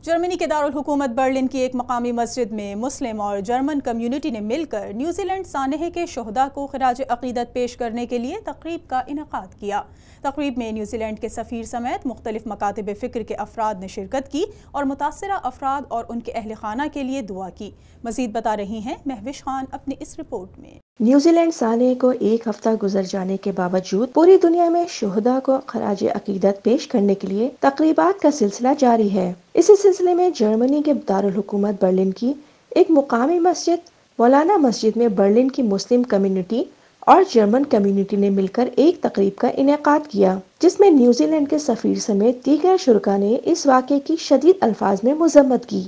جرمنی کے دارالحکومت برلن کی ایک مقامی مسجد میں مسلم اور جرمن کمیونٹی نے مل کر نیوزی لینڈ سانحے کے شہداء کو خراج عقیدت پیش کرنے کے لیے تقریب کا انعقاد کیا۔ تقریب میں نیوزی لینڈ کے سفیر سمیت مختلف مکاتب فکر کے افراد نے شرکت کی اور متاثرہ افراد اور ان کے اہل خانہ کے لیے دعا کی۔ مزید بتا رہی ہیں مہوش خان اپنی اس رپورٹ میں۔ نیوزی لینڈ سانحے کو ایک ہفتہ گزر جانے کے باوجود پوری دنیا میں شہداء کو خراج عقیدت پیش کرنے کے لیے تقریبات کا سلسلہ جاری ہے۔ اسی سلسلے میں جرمنی کے دارالحکومت برلن کی ایک مقامی مسجد مولانا مسجد میں برلن کی مسلم کمیونٹی اور جرمن کمیونٹی نے مل کر ایک تقریب کا انعقاد کیا، جس میں نیوزی لینڈ کے سفیر سمیت دیگر شرکاء نے اس واقعے کی شدید الفاظ میں مذمت کی۔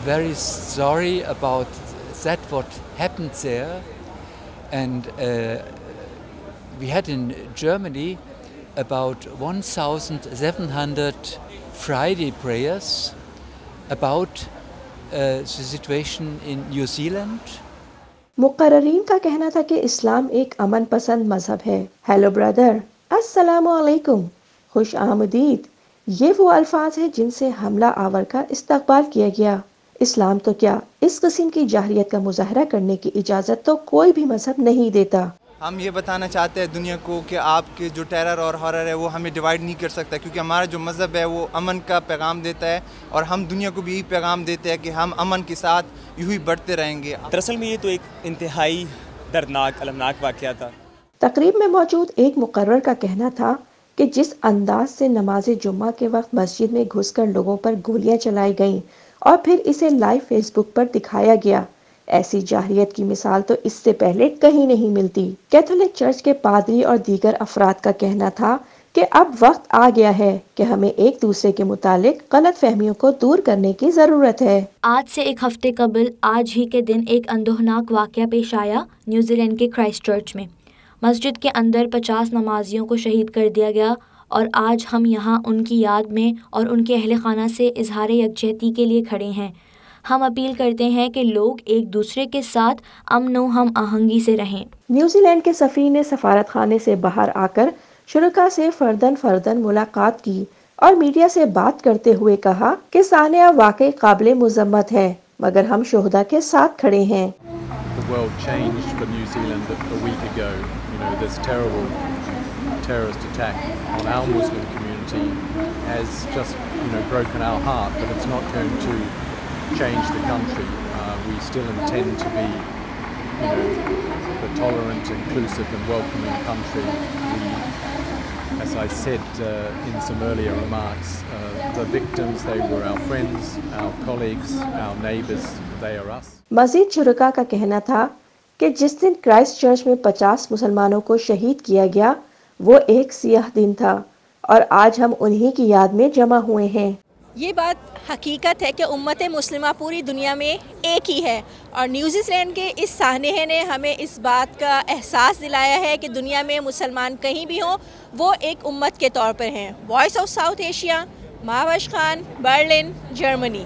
Very sorry about that what happened there, and we had in Germany about 1,700 Friday prayers about the situation in New Zealand. مقررین کا کہنا تھا کہ اسلام ایک امن پسند مذہب ہے۔ ہیلو برادر، السلام علیکم، خوش آمدید، یہ وہ الفاظ ہیں جن سے حملہ آور کا استقبال کیا گیا۔ اسلام تو کیا، اس قسم کی جاہلیت کا مظاہرہ کرنے کی اجازت تو کوئی بھی مذہب نہیں دیتا۔ ہم یہ بتانا چاہتے ہیں دنیا کو کہ آپ کے جو ٹیرر اور ہارر ہے وہ ہمیں ڈیوائیڈ نہیں کر سکتا، کیونکہ ہمارا جو مذہب ہے وہ امن کا پیغام دیتا ہے، اور ہم دنیا کو بھی یہی پیغام دیتے ہیں کہ ہم امن کے ساتھ یوں ہی بڑھتے رہیں گے۔ دراصل میں یہ تو ایک انتہائی دردناک المناک واقعہ تھا۔ تقریب میں موجود ایک مقرر کا کہنا تھا کہ جس انداز سے نماز جمعہ کے وقت مسجد میں گھس کر لوگوں پر گولیاں چلائی گئیں اور پھر اسے لائیو فیس بک پر دکھایا گیا، ایسی جاہلیت کی مثال تو اس سے پہلے کہیں نہیں ملتی۔ کیتھولک چرچ کے پادری اور دیگر افراد کا کہنا تھا کہ اب وقت آ گیا ہے کہ ہمیں ایک دوسرے کے متعلق غلط فہمیوں کو دور کرنے کی ضرورت ہے۔ آج سے ایک ہفتے قبل آج ہی کے دن ایک اندوہناک واقعہ پیش آیا نیوزی لینڈ کے کرائسٹ چرچ میں۔ مسجد کے اندر 50 نمازیوں کو شہید کر دیا گیا، اور آج ہم یہاں ان کی یاد میں اور ان کے اہل خانہ سے اظہار یکجہتی کے لیے کھڑے ہیں۔ ہم اپیل کرتے ہیں کہ لوگ ایک دوسرے کے ساتھ امن و ہم آہنگی سے رہیں۔ نیوزی لینڈ کے سفیر نے سفارت خانے سے باہر آ کر شرکاء سے فرداً ملاقات کی اور میڈیا سے بات کرتے ہوئے کہا کہ سانحہ واقعی قابل مذمت ہے، مگر ہم شہداء کے ساتھ کھڑے ہیں۔ The world changed for New Zealand a week ago. You know, this terrible terrorist attack on our Muslim community has just, broken our heart, but it's not going to change the country. We still intend to be, the tolerant, inclusive and welcoming country. As I said in some earlier remarks, the victims, they were our friends, our colleagues, our neighbours, they are us. مزید شرکاء کا کہنا تھا کہ جس دن Christ church میں 50 مسلمانوں کو شہید کیا گیا وہ ایک سیاہ دن تھا، اور آج ہم انہی کی یاد میں جمع ہوئے ہیں۔ یہ بات حقیقت ہے کہ امت مسلمہ پوری دنیا میں ایک ہی ہے، اور نیوزی لینڈ کے اس سانحے نے ہمیں اس بات کا احساس دلایا ہے کہ دنیا میں مسلمان کہیں بھی ہوں وہ ایک امت کے طور پر ہیں۔ Voice of South Asia, Mahwish Khan, Berlin, Germany.